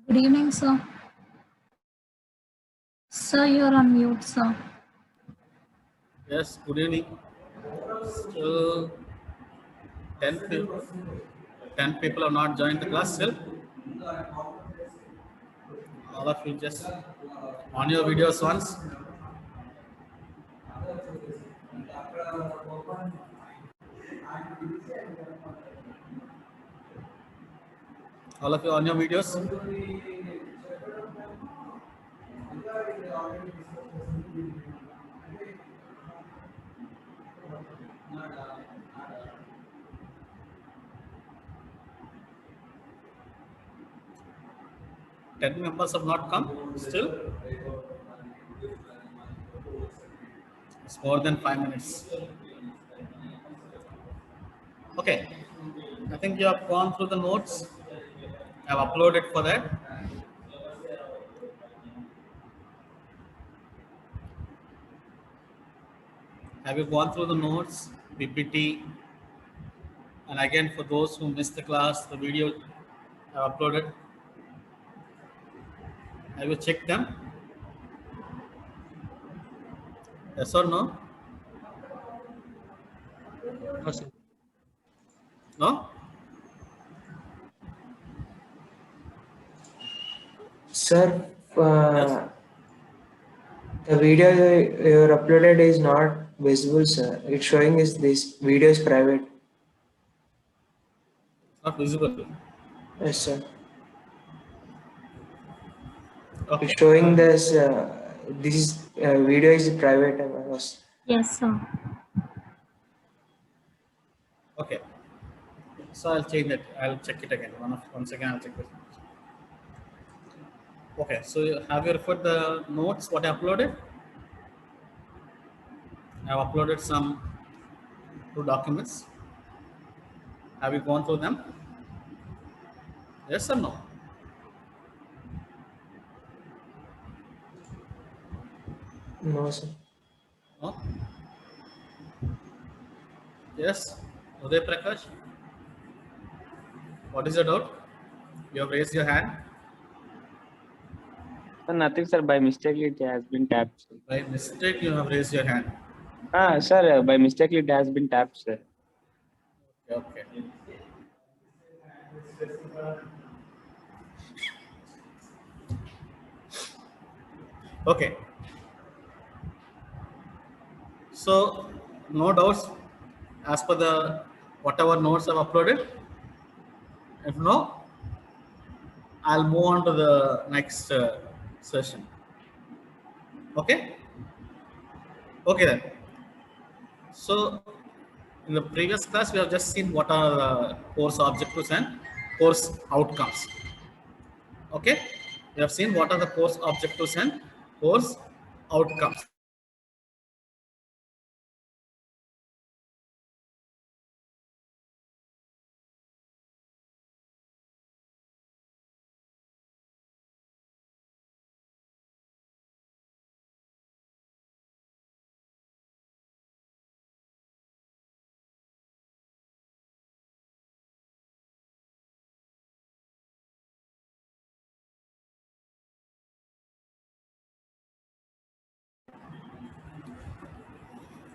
Good evening, sir. Sir, you're on mute, sir. Yes, good evening. Still 10 people, 10 people have not joined the class still. All of you just on your videos once. All of you on your videos. Ten members have not come still. It's more than 5 minutes. Okay. I think you have gone through the notes. I have uploaded for that. Have you gone through the notes, PPT? And again, for those who missed the class, the video I have uploaded. Have you checked them? Yes or no? No, sir. No? Sir, the video you uploaded is not visible, sir. It's showing is this video is private. Not visible. Yes, sir. Okay. It's showing this video is private. Yes, sir. Okay. So I'll change it. I'll check it again. Once again, I'll check it. Okay. So have you referred the notes what I uploaded? I've uploaded some 2 documents. Have you gone through them? Yes or no? No, sir. No? Yes? Uday Prakash? What is your doubt? You have raised your hand. Nothing, sir. By mistake, it has been tapped. Sir. By mistake, you have raised your hand. Sir, by mistake, it has been tapped, sir. Okay. Okay. So, no doubts as per the whatever notes I've uploaded. If no, I'll move on to the next session. Okay? Okay then. So, in the previous class, we have just seen what are the course objectives and course outcomes. Okay? We have seen what are the course objectives and course outcomes.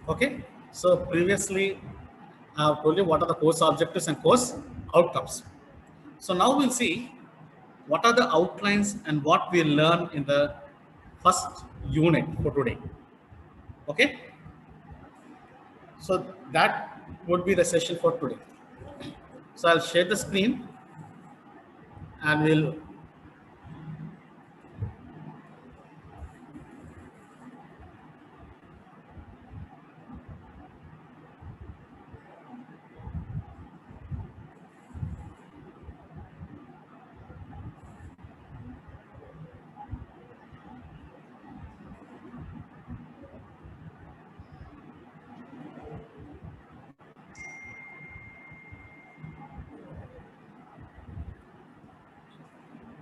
Okay, so previously I have told you what are the course objectives and course outcomes. So now we'll see what are the outlines and what we learn in the first unit for today. Okay, so that would be the session for today. So I'll share the screen and we'll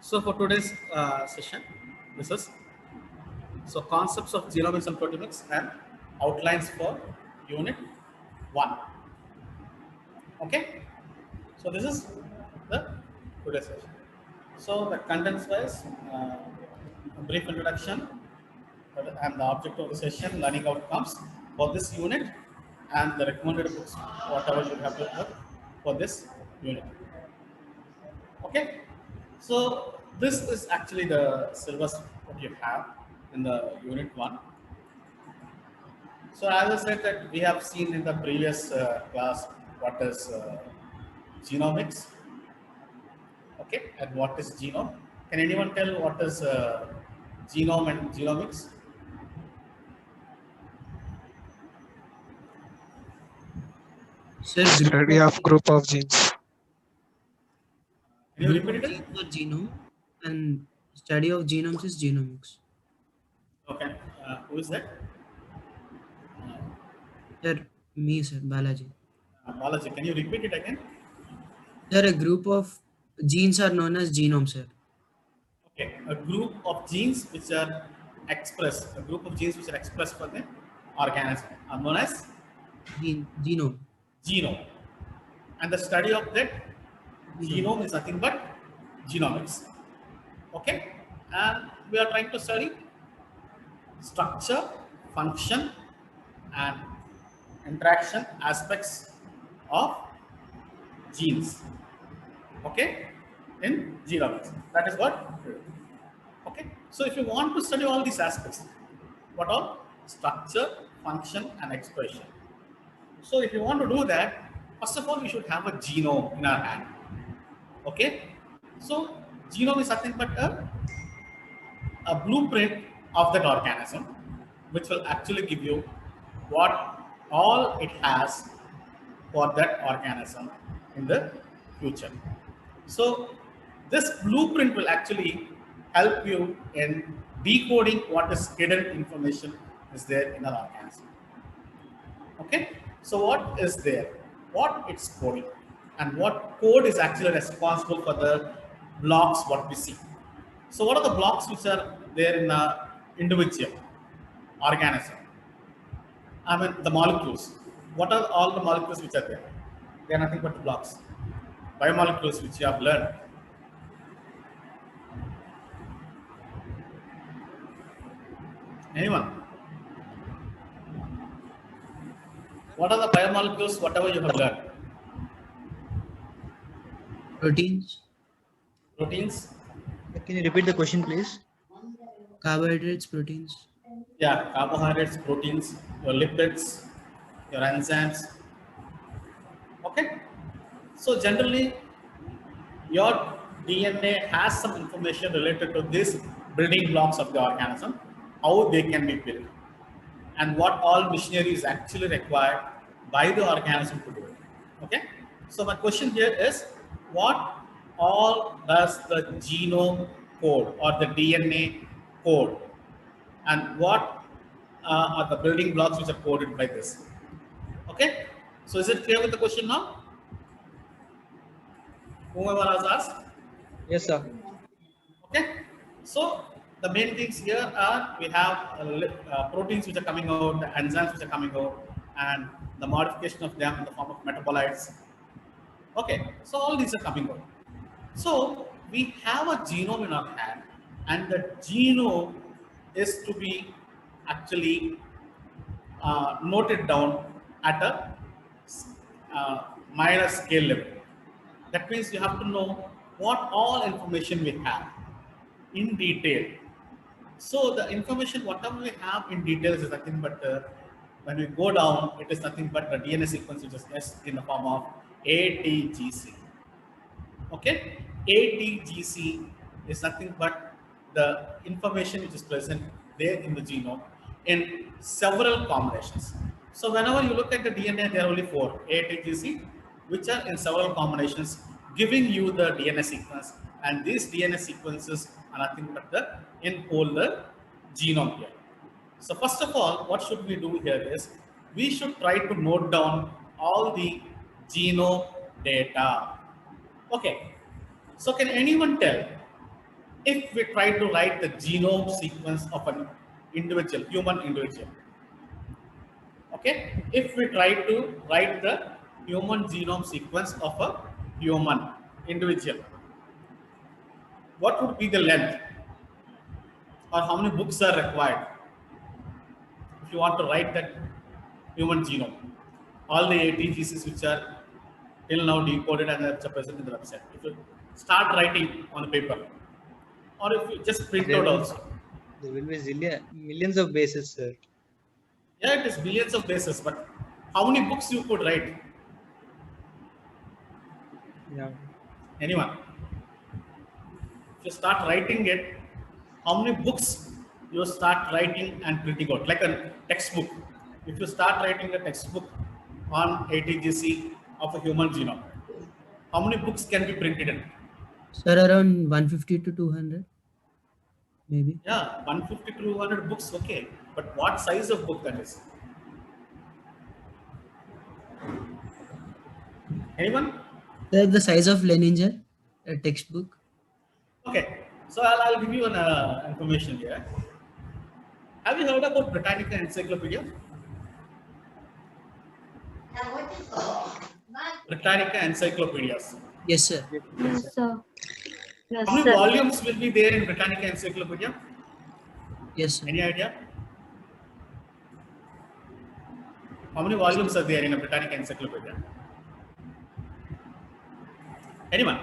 so for today's session, this is so concepts of genomics and proteomics and outlines for unit 1. Okay, so this is the today's session. So the contents wise, a brief introduction and the object of the session, learning outcomes for this unit, and the recommended books, whatever you have to have for this unit. Okay, so this is actually the syllabus what you have in the unit one. So as I said that we have seen in the previous class what is genomics, okay, and what is genome. Can anyone tell what is genome and genomics? Sir, Study of group of genes. Can you group repeat of it? genes are genome, and study of genomes is genomics. Okay, who is that? Sir, me, sir, Balaji. Balaji, can you repeat it again? Sir, a group of genes are known as genome, sir. Okay, a group of genes which are expressed, a group of genes which are expressed for the organism are known as Genome. genome. And the study of that genome is nothing but genomics. Okay, and we are trying to study structure, function, and interaction aspects of genes. Okay, in genomics. That is what. Okay, so if you want to study all these aspects, what all? Structure, function, and expression. So if you want to do that, first of all, we should have a genome in our hand. Okay, so genome is nothing but a blueprint of that organism, which will actually give you what all it has for that organism in the future. So this blueprint will actually help you in decoding what is hidden information is there in an organism. Okay, so what is there, what it's coding, and what code is actually responsible for the blocks what we see. So what are the blocks which are there in a individual organism? I mean the molecules. What are all the molecules which are there? They are nothing but blocks. Biomolecules which you have learned. Anyone? What are the biomolecules, whatever you have learned? Proteins, Proteins? Can you repeat the question, please? carbohydrates, proteins. Yeah, carbohydrates, proteins, your lipids, your enzymes. Okay? So generally, your DNA has some information related to these building blocks of the organism, how they can be built, and what all machinery is actually required by the organism to do it. Okay? So my question here is, what all does the genome code or the DNA code, and what are the building blocks which are coded by this? Okay? So is it clear with the question now? Whoever has asked? Yes, sir. Okay, so the main things here are we have proteins which are coming out, the enzymes which are coming out, and the modification of them in the form of metabolites. Okay, so all these are coming out. So we have a genome in our hand, and the genome is to be actually noted down at a minor scale level. That means you have to know what all information we have in detail. So the information, whatever we have in details is nothing but when we go down, it is nothing but the DNA sequence which is S in the form of ATGC. Okay, ATGC is nothing but the information which is present there in the genome in several combinations. So whenever you look at the DNA, there are only 4 ATGC, which are in several combinations, giving you the DNA sequence, and these DNA sequences are nothing but the in whole the genome here. So first of all, what should we do here is we should try to note down all the genome data. Okay, so can anyone tell if we try to write the genome sequence of an individual, human individual? Okay, if we try to write the human genome sequence of a human individual, what would be the length or how many books are required if you want to write that human genome? All the ATGCs which are till now decoded and are present in the website. If you start writing on the paper, or if you just print out also. There will be millions of bases, sir. Yeah, it is billions of bases, but how many books you could write? Yeah. Anyone? If you start writing it, how many books you start writing and printing out? Like a textbook. If you start writing a textbook on ATGC of a human genome, how many books can be printed in? Sir, around 150 to 200, maybe. Yeah, 150 to 200 books, okay. But what size of book that is? Anyone? The size of Leninger, a textbook. Okay, so I'll give you an information here. Have you heard about Britannica Encyclopedia? Britannica Encyclopedias. Yes, sir. Yes, sir. Yes, How many sir. volumes will be there in Britannica Encyclopedia? Yes, sir. Any idea? How many volumes are there in a Britannica Encyclopedia? Anyone?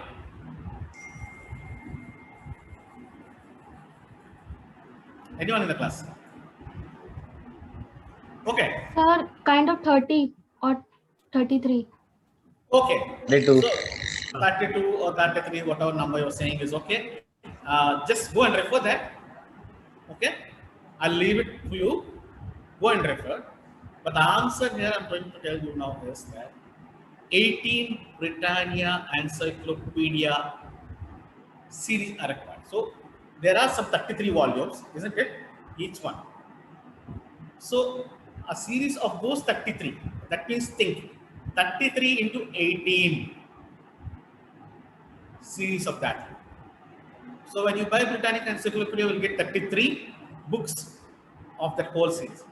Anyone in the class? Okay. Sir, kind of 30 or 33. Okay. 32. So 32 or 33, whatever number you're saying is okay. Just go and refer that. Okay. I'll leave it to you. Go and refer. But the answer here I'm going to tell you now is that 18 Britannia Encyclopedia series are required. So there are some 33 volumes, isn't it? Each one. So a series of those 33, that means think 33 into 18 series of that. So when you buy Britannica Encyclopedia, you will get 33 books of that whole series.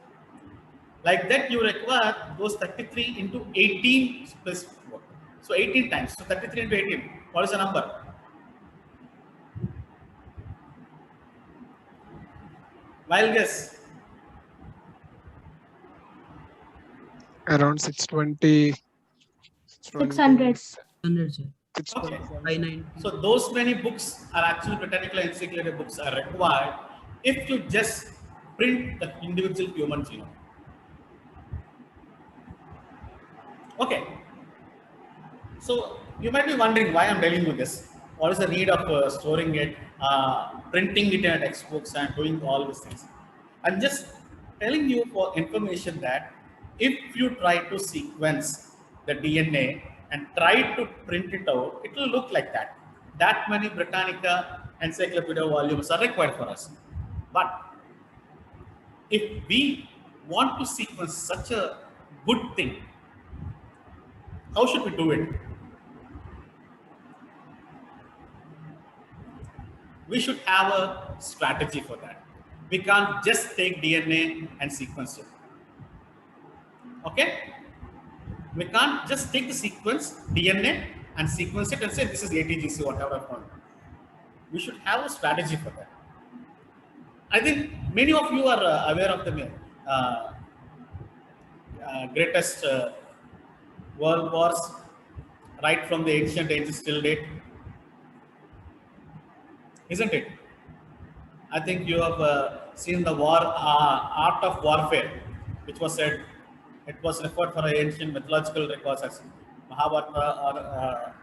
Like that, you require those 33 into 18 plus 4. So 18 times. So 33 into 18. What is the number? Wild guess. Around 620. 600. 100, sir. Okay. 590. So those many books are actually Britannica Encyclopedia books are required if you just print the individual human genome. Okay. So you might be wondering why I'm telling you this. What is the need of storing it, printing it in textbooks and doing all these things? I'm just telling you for information that if you try to sequence the DNA and try to print it out, it will look like that. That many Britannica Encyclopedia volumes are required for us. But if we want to sequence such a good thing, how should we do it? We should have a strategy for that. We can't just take DNA and sequence it. Okay? We can't just take the sequence, DNA, and sequence it and say this is ATGC, whatever I found. We should have a strategy for that. I think many of you are aware of the greatest world wars, right from the ancient ages till date. Isn't it? I think you have seen the war, art of warfare, which was said, it was referred for ancient mythological records as Mahabharata or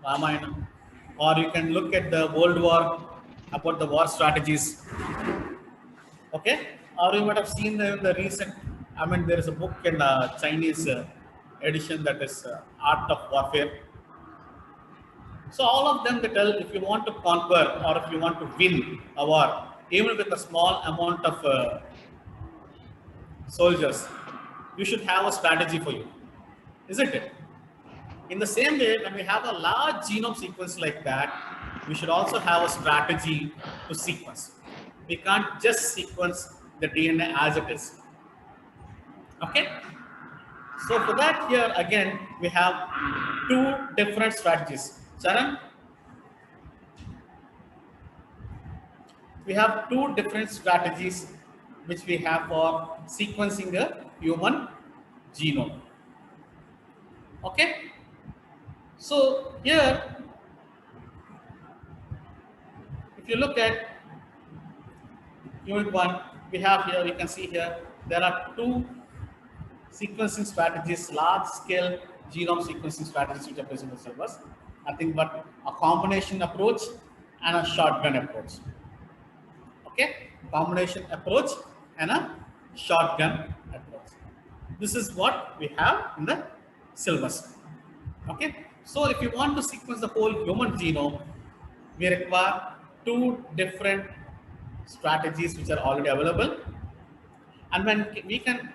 Ramayana. Or you can look at the World War, about the war strategies. Okay? Or you might have seen the recent, I mean, there is a book in Chinese edition that is Art of Warfare. So all of them they tell if you want to conquer or if you want to win a war, even with a small amount of soldiers, you should have a strategy for you, isn't it? In the same way, when we have a large genome sequence like that, we should also have a strategy to sequence. We can't just sequence the DNA as it is. Okay? So for that here again, we have two different strategies. Charan? we have two different strategies which we have for sequencing a human genome. Okay, so here if you look at unit 1, we have here, you can see here, there are two sequencing strategies, large scale genome sequencing strategies which are present in the syllabus. Nothing but a combination approach and a shotgun approach. Okay, combination approach and a shotgun approach. This is what we have in the syllabus. Okay, so if you want to sequence the whole human genome, we require two different strategies which are already available, and when we can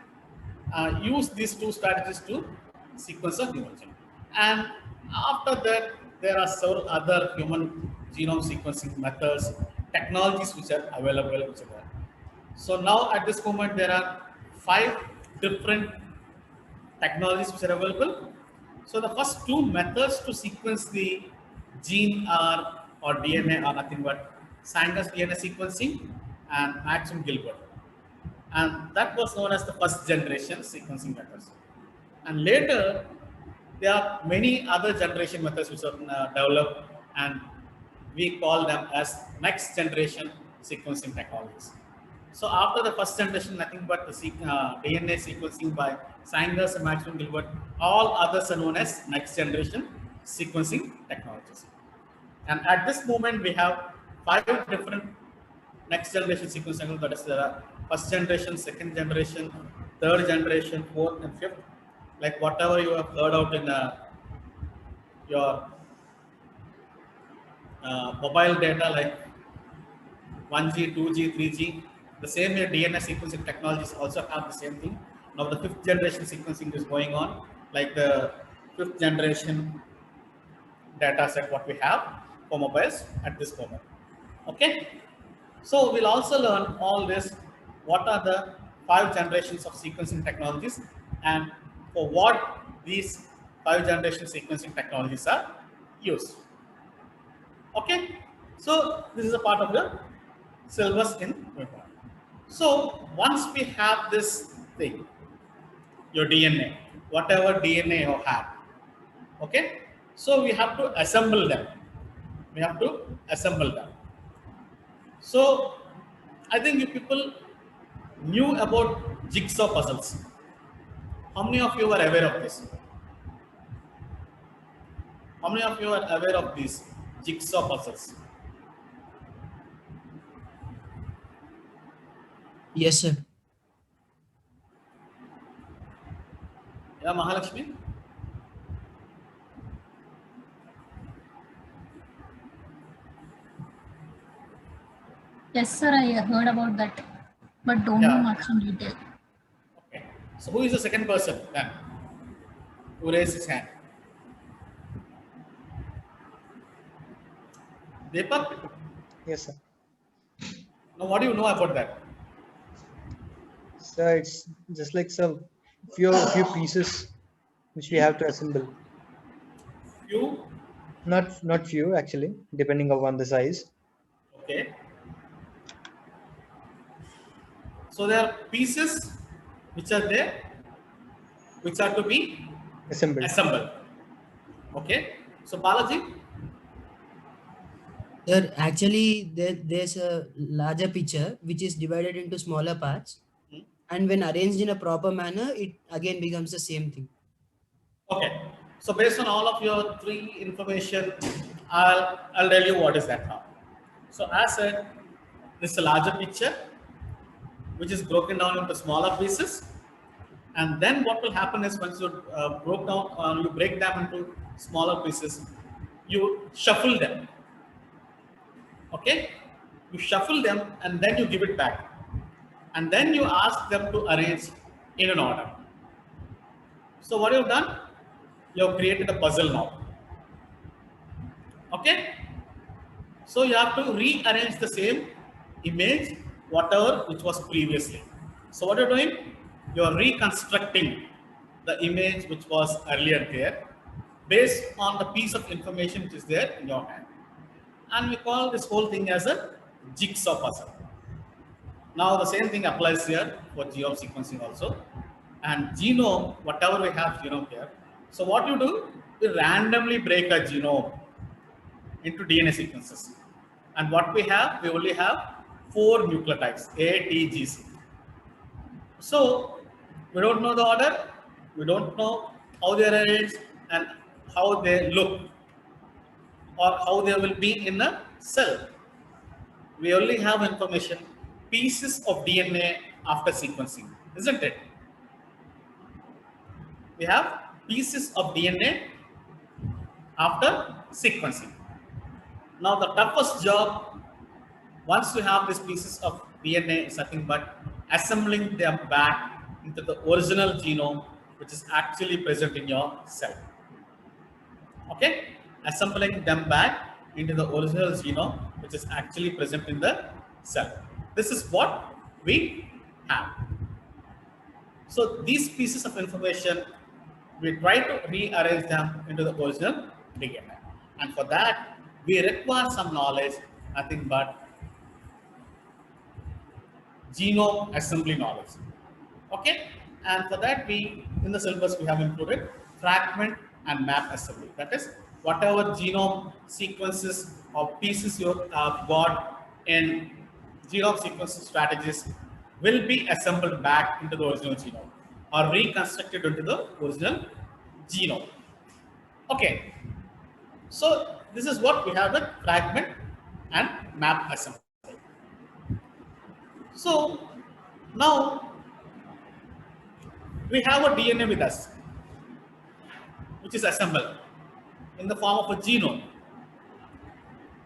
use these two strategies to sequence a human genome. And after that, there are several other human genome sequencing methods, technologies which are available, which are there. So now at this moment, there are 5 different technologies which are available. So the first two methods to sequence the gene are, or DNA, are nothing but Sanger's DNA sequencing and Maxim Gilbert. And that was known as the first generation sequencing methods. And later, there are many other generation methods which are developed, and we call them as next generation sequencing technologies. So after the first generation, nothing but the DNA sequencing by Sanger's and Maxim Gilbert, all others are known as next generation sequencing technologies. And at this moment, we have 5 different next generation sequencing, that is the first generation, second generation, third generation, fourth and fifth, like whatever you have heard out in your mobile data, like 1G, 2G, 3G. The same way DNA sequencing technologies also have the same thing. Now the 5th generation sequencing is going on, like the 5th generation data set what we have for mobiles at this moment. Okay, so we'll also learn all this, what are the 5 generations of sequencing technologies and for what these 5 generation sequencing technologies are used. Okay, so this is a part of the syllabus in unit 1. So once we have this thing, your DNA, whatever DNA you have, okay, so we have to assemble them. We have to assemble them. So I think you people knew about jigsaw puzzles. How many of you are aware of this? How many of you are aware of these jigsaw puzzles? Yes, sir. Yeah, Mahalakshmi? Yes, sir, I heard about that, but don't know Yeah. much in detail. Okay. So who is the second person then? Who raised his hand? Deepak? Yes, sir. Now what do you know about that? So it's just like some few pieces which we have to assemble. You? Not few actually, depending upon the size. Okay. So there are pieces which are there, which are to be Assembled. assembled. Okay. So Balaji? Sir, actually, there's a larger picture which is divided into smaller parts, Hmm. and when arranged in a proper manner, it again becomes the same thing. Okay. So based on all of your 3 information, I'll tell you what is that now. So as said, this is a larger picture which is broken down into smaller pieces, and then what will happen is once you you break them into smaller pieces, you shuffle them. Okay, you shuffle them and then you give it back, and then you ask them to arrange in an order. So what you've done, you have created a puzzle now. Okay, so you have to rearrange the same image, whatever which was previously. So what you're doing, you're reconstructing the image which was earlier there based on the piece of information which is there in your hand. And we call this whole thing as a jigsaw puzzle. Now the same thing applies here for genome sequencing also. And genome, whatever we have genome here. So what you do, you randomly break a genome into DNA sequences. And what we have, we only have 4 nucleotides, A, T, G, C. So we don't know the order, we don't know how they are arranged and how they look or how they will be in a cell. We only have information, pieces of DNA after sequencing, isn't it? We have pieces of DNA after sequencing. Now the toughest job, once you have these pieces of DNA, is nothing but assembling them back into the original genome, which is actually present in your cell. Okay? Assembling them back into the original genome, which is actually present in the cell. This is what we have. So these pieces of information, we try to rearrange them into the original DNA. And for that, we require some knowledge, nothing but genome assembly knowledge. Okay? And for that, we, in the syllabus, we have included fragment and map assembly. That is, whatever genome sequences or pieces you have got in genome sequencing strategies will be assembled back into the original genome or reconstructed into the original genome. Okay. So this is what we have, the fragment and map assembly. So now we have a DNA with us, which is assembled in the form of a genome.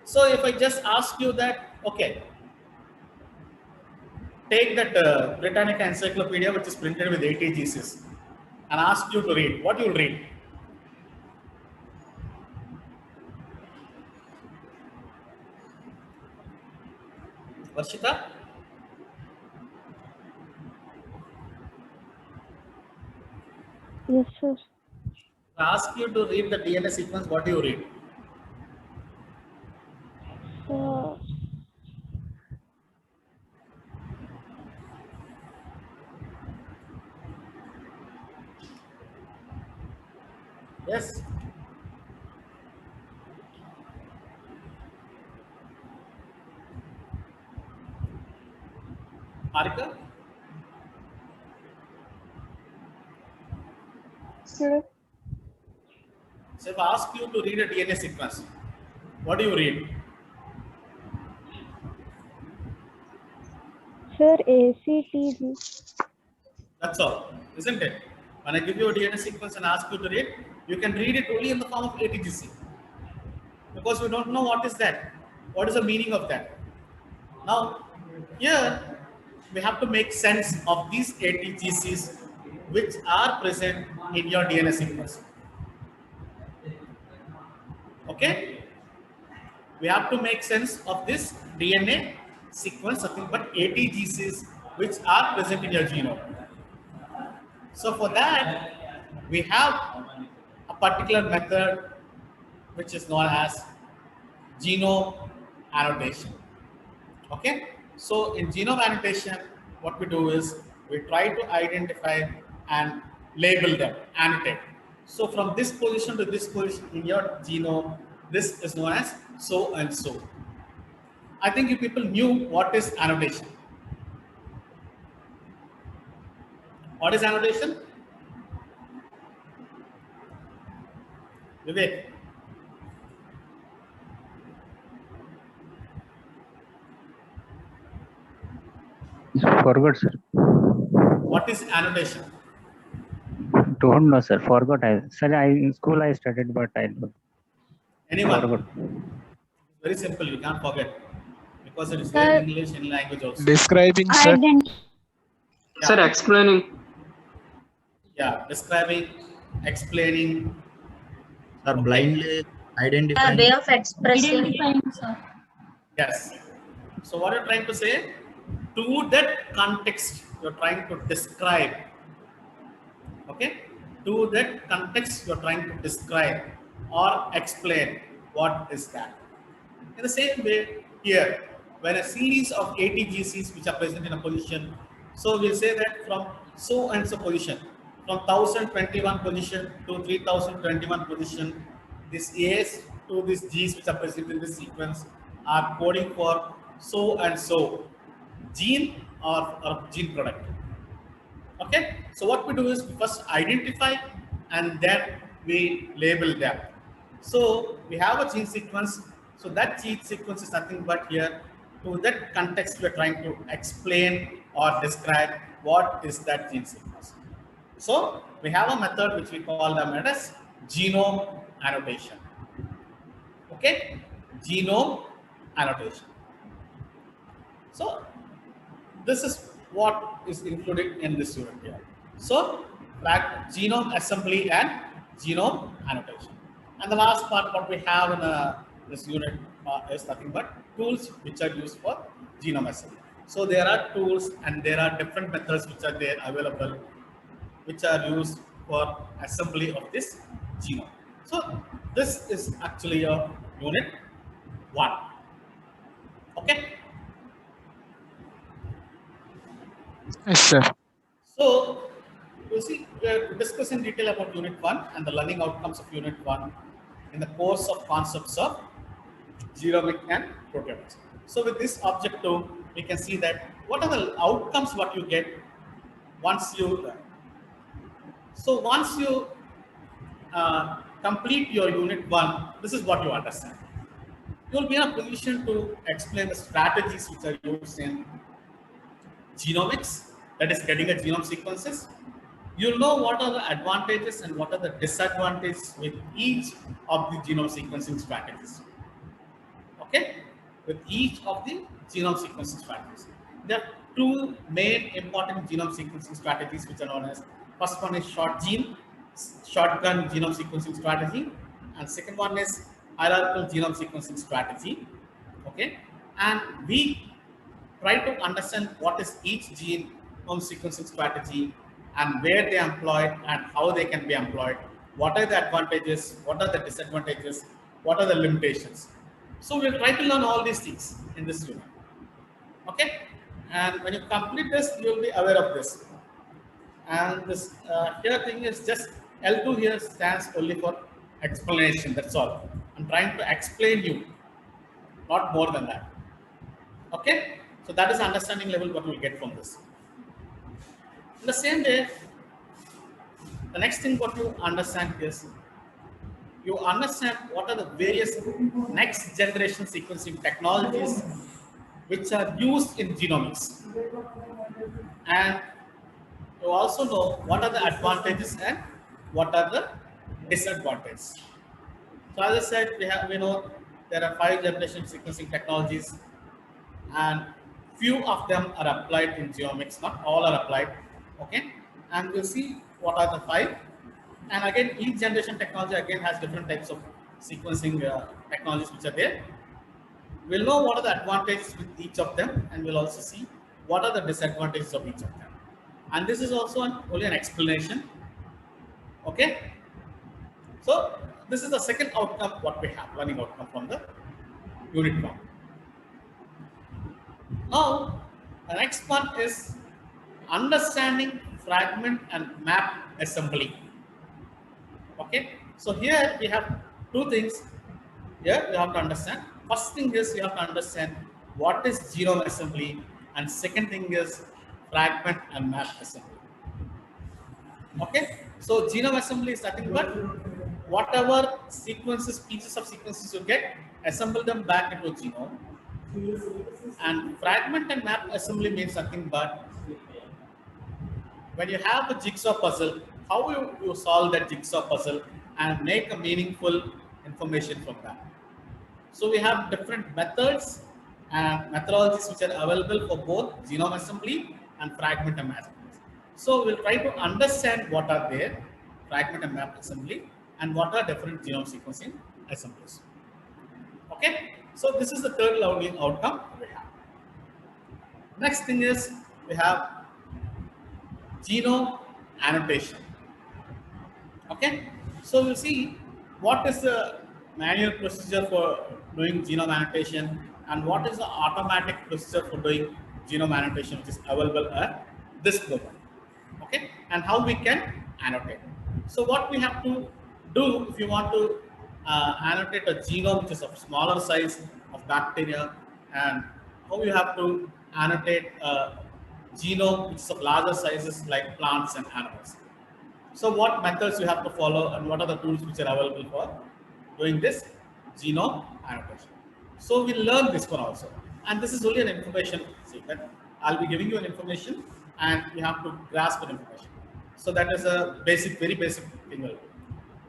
So if I just ask you that, okay, take that Britannica encyclopedia, which is printed with 80 GCs, and ask you to read, what you will read? Varshita? Yes, sir. I ask you to read the DNA sequence, what do you read? Uh, Yes. Harika? sir. So if I ask you to read a DNA sequence, what do you read? Sir, ACTG. That's all, isn't it? When I give you a DNA sequence and ask you to read, you can read it only in the form of ATGC. Because we don't know what is that. What is the meaning of that? Now, here we have to make sense of these ATGCs which are present in your DNA sequence. Okay? We have to make sense of this DNA sequence, nothing but ATGCs which are present in your genome. So for that, we have a particular method which is known as genome annotation. Okay? So in genome annotation, what we do is we try to identify and label them, annotate. So from this position to this position in your genome, this is known as so and so. I think you people knew what is annotation. What is annotation? Vivek. Forgot, sir. What is annotation? Don't know, sir. Forgot. Sir, in school I studied, but I don't. Anyone? Forgot. Very simple, you can't forget. Because it is Sir. there in English, in language also. Describing, sir. Yeah. Sir, explaining. Yeah, describing, explaining. Sir, blindly identifying. way of expressing. Identifying, sir. Yes. So what you're trying to say? To that context, you're trying to describe. Okay? To that context, you're trying to describe or explain what is that. In the same way, here, when a series of 80 GCs which are present in a position, so we'll say that from so and so position, from 1021 position to 3021 position, this A's to these G's which are present in this sequence are coding for so and so gene or gene product. Okay, so what we do is we first identify and then we label them. So we have a gene sequence. So that gene sequence is nothing but here to that context we are trying to explain or describe what is that gene sequence. So we have a method which we call them as genome annotation. Okay, genome annotation. So this is what is included in this unit here. So genome assembly and genome annotation. And the last part what we have in this unit is nothing but tools which are used for genome assembly. So there are tools and there are different methods which are there available which are used for assembly of this genome. So this is actually a unit 1. Okay. Yes, sir. So you see, we are discussing detail about unit 1 and the learning outcomes of unit 1 in the course of concepts of genomic and proteomics. So with this objective, we can see that what are the outcomes what you get once you learn. So once you complete your unit 1, this is what you understand. You will be in a position to explain the strategies which are used in genomics, that is getting a genome sequences. You'll know what are the advantages and what are the disadvantages with each of the genome sequencing strategies. Okay, with each of the genome sequencing strategies. There are 2 main important genome sequencing strategies which are known as, first one is shotgun genome sequencing strategy, and second one is hierarchical genome sequencing strategy. Okay, and we try to understand what is each genome sequencing strategy and where they are employed and how they can be employed, what are the advantages, what are the disadvantages, what are the limitations. So we'll try to learn all these things in this unit. Okay, and when you complete this, you'll be aware of this. And this here thing is just L2 here stands only for explanation. That's all. I'm trying to explain you, not more than that. Okay, so that is understanding level what we'll get from this. In the same way, the next thing what you understand is you understand what are the various next generation sequencing technologies which are used in genomics, and you also know what are the advantages and what are the disadvantages. So as I said, we know there are 5 generation sequencing technologies, and few of them are applied in genomics, not all are applied. Okay, and we'll see what are the 5. And again, each generation technology again has different types of sequencing technologies which are there. We'll know what are the advantages with each of them, and we'll also see what are the disadvantages of each of them. And this is also only an explanation. Okay, so this is the second outcome what we have, learning outcome from the unit 1. Now the next one is understanding fragment and map assembly. Okay, so here we have 2 things. Here you have to understand. First thing is you have to understand what is genome assembly, and second thing is fragment and map assembly. Okay, so genome assembly is nothing but whatever sequences, pieces of sequences you get, assemble them back into a genome. And fragment and map assembly means nothing but when you have a jigsaw puzzle, how you solve that jigsaw puzzle and make a meaningful information from that. So we have different methods and methodologies which are available for both genome assembly and fragment and map. So we'll try to understand what are there, fragment and map assembly, and what are different genome sequencing assemblies. Okay, so this is the third learning outcome we have. Next thing is we have genome annotation. Okay, so we'll see what is the manual procedure for doing genome annotation and what is the automatic procedure for doing genome annotation which is available at this moment. Okay, and how we can annotate. So what we have to do if you want to annotate a genome which is of smaller size of bacteria, and how you have to annotate a genome which is of larger sizes like plants and animals. So what methods you have to follow and what are the tools which are available for doing this genome annotation. So we'll learn this one also. And this is only an information. See that I'll be giving you an information and you have to grasp an information. So that is a basic, very basic thing.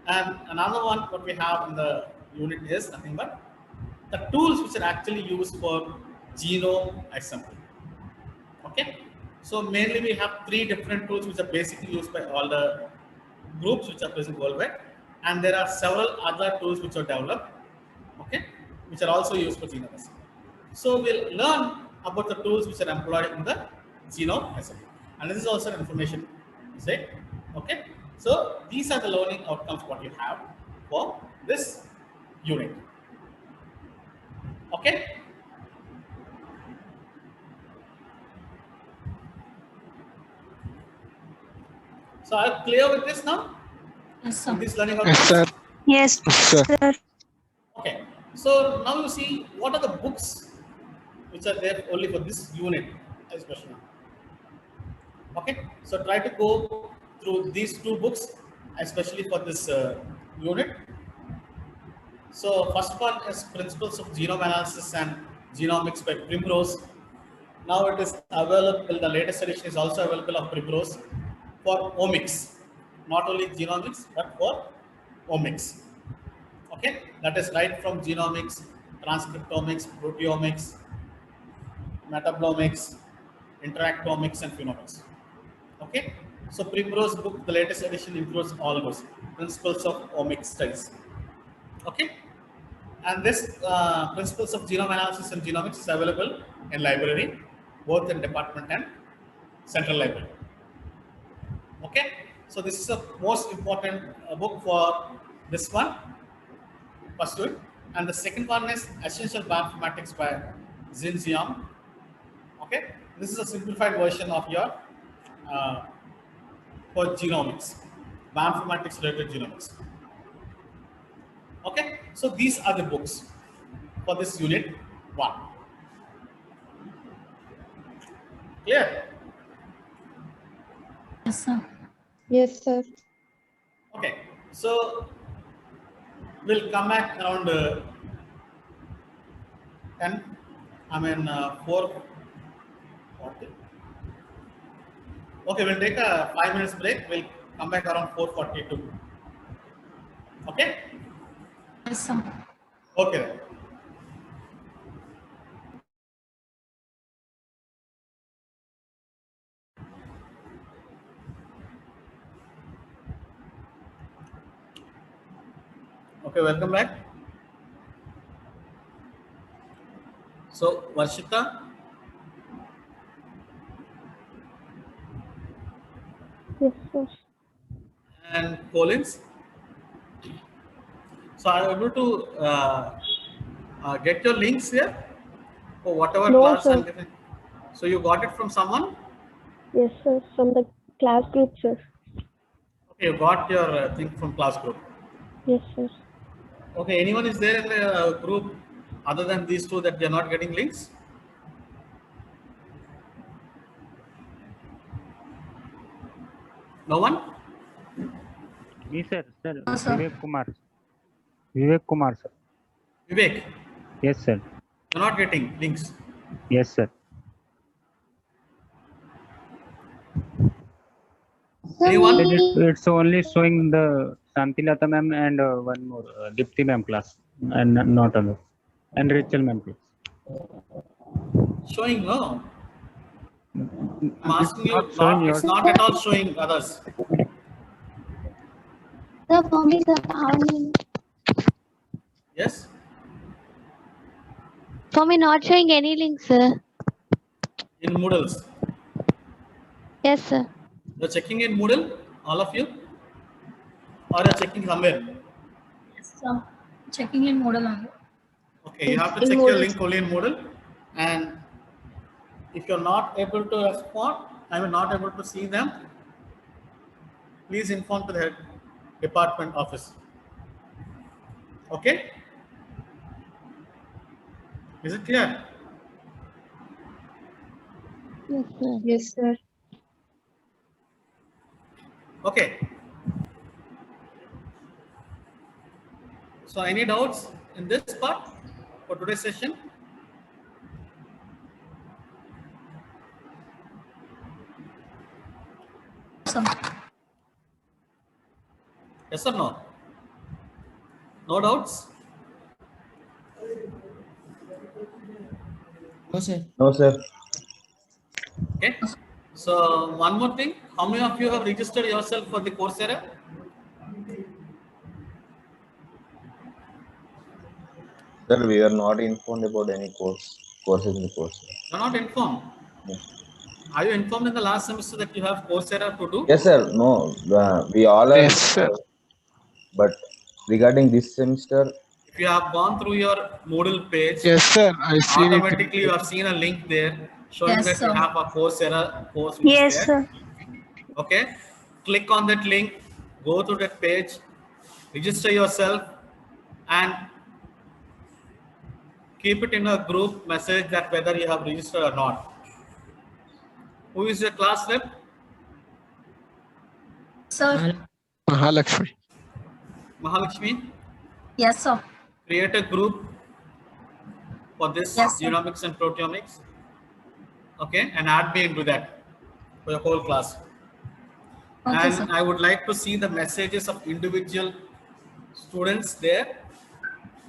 And another one what we have in the unit is nothing but the tools which are actually used for genome assembly. Okay. So mainly we have 3 different tools which are basically used by all the groups which are present worldwide, and there are several other tools which are developed, okay, which are also used for genome assembly. So we'll learn about the tools which are employed in the genome assembly, and this is also an information set. Okay, so these are the learning outcomes what you have for this unit. Okay. So are you clear with this now? Yes, sir. This learning Yes, outcomes? sir. Yes, Sir. sir. Okay. So now you see what are the books which are there only for this unit, especially. Okay. So try to go through these 2 books, especially for this unit. So first one is Principles of Genome Analysis and Genomics by Primrose. Now it is available, the latest edition is also available of Primrose for omics, not only genomics, but for omics. Okay, that is right from genomics, transcriptomics, proteomics, metabolomics, interactomics, and phenomics. Okay, so Primrose book, the latest edition includes all those principles of omics studies. Okay, and this principles of genome analysis and genomics is available in library, both in department and central library. Okay, so this is the most important book for this one, first one, and the second one is Essential Bioinformatics by Xin Xiang. Okay, this is a simplified version of your for genomics, bioinformatics related genomics. Okay, so these are the books for this unit 1. Clear? Yes, sir. Yes, sir. Okay, so we'll come back around 10, 4:40. Okay, we'll take a 5 minutes break. We'll come back around 4:42. Okay? Yes, sir. Okay then. Okay, welcome back. So, Varshita, Yes, sir. and Collins. So, are you able to get your links here for whatever No, class sir. and different? So, you got it from someone? Yes, sir. From the class group, sir. Okay, you got your thing from class group. Yes, sir. Okay, anyone is there in the group other than these 2 that they are not getting links? No one? Me, sir. Sir, No, sir. Vivek Kumar. Vivek Kumar, sir. Vivek, Yes, sir. you're not getting links. Yes, sir. Anyone? It's only showing the Santilata ma'am and one more Dipti ma'am class, and not other, and Rachel ma'am class. Showing no. I'm asking you, not showing it's yours. not at all showing others. Sir, for me, sir, Yes? for me, not showing any link, sir. In Moodles. Yes, sir. You're checking in Moodle, all of you? Or you're checking somewhere? Yes, sir. Checking in Moodle only. Okay, you have to check your link only in Moodle, and if you're not able to respond, I mean not able to see them, please inform to the head department office. Okay? Is it clear? Yes, sir. Yes, sir. Okay. So any doubts in this part for today's session? Awesome. Yes or no? No doubts? No, sir. No, sir. Okay. So one more thing, how many of you have registered yourself for the Coursera? Sir, we are not informed about any courses in the course. You're not informed. No. Are you informed in the last semester that you have Coursera to do? Yes, sir. No, we all are. Yes, sir. But regarding this semester, If you have gone through your Moodle page, Yes, sir. I see it. automatically you have seen a link there showing Yes, that sir. you have a Coursera course. which is Yes, there. sir. Okay. Click on that link, go to that page, register yourself, and keep it in a group message that whether you have registered or not. Who is your class rep? Sir. Mahalakshmi. Mahalakshmi. Yes, sir. Create a group for this Yes, sir. genomics and proteomics. Okay, and add me into that for your whole class. Okay, And sir. I would like to see the messages of individual students there.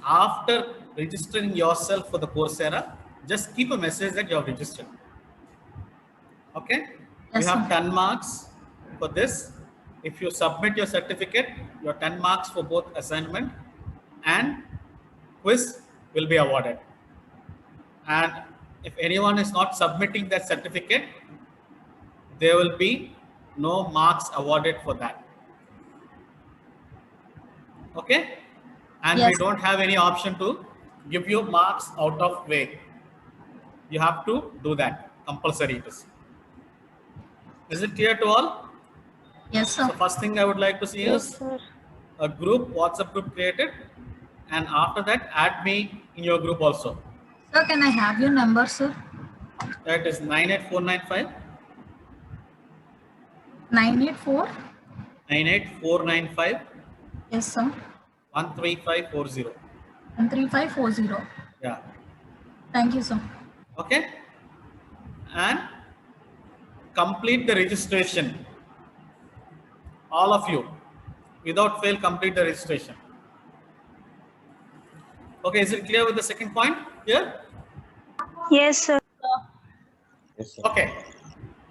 After registering yourself for the Coursera, just keep a message that you have registered. Okay? Yes, you have sir. 10 marks for this. If you submit your certificate, your 10 marks for both assignment and quiz will be awarded. And if anyone is not submitting that certificate, there will be no marks awarded for that. Okay? And we Yes. don't have any option to give you marks out of way. You have to do that. Compulsory it is. Is it clear to all? Yes, sir. So first thing I would like to see Yes, is sir. a group, WhatsApp group created. And after that, add me in your group also. Sir, can I have your number, sir? That is 98495 984. 98495 Yes, sir. 13540. 13540. Yeah. Thank you, sir. Okay. And complete the registration. All of you, without fail, complete the registration. Okay, is it clear with the second point here? Yes, sir. yes, sir. Okay.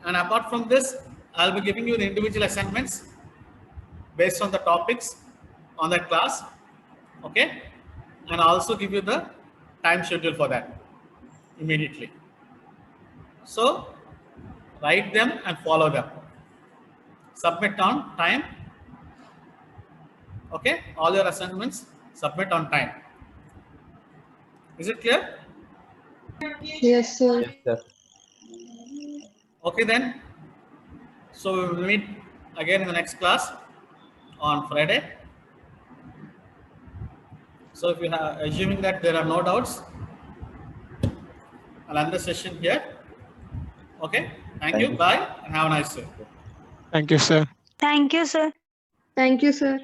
And apart from this, I'll be giving you the individual assignments based on the topics on that class. Okay. And I'll also give you the time schedule for that immediately. So write them and follow them. Submit on time. Okay. All your assignments submit on time. Is it clear? Yes, sir. Yes, sir. Okay then. So we will meet again in the next class on Friday. So if you have, assuming that there are no doubts, I'll end the session here. Okay. Thank you. you. Bye and have a nice day. Thank you, sir. Thank you, sir. Thank you, sir.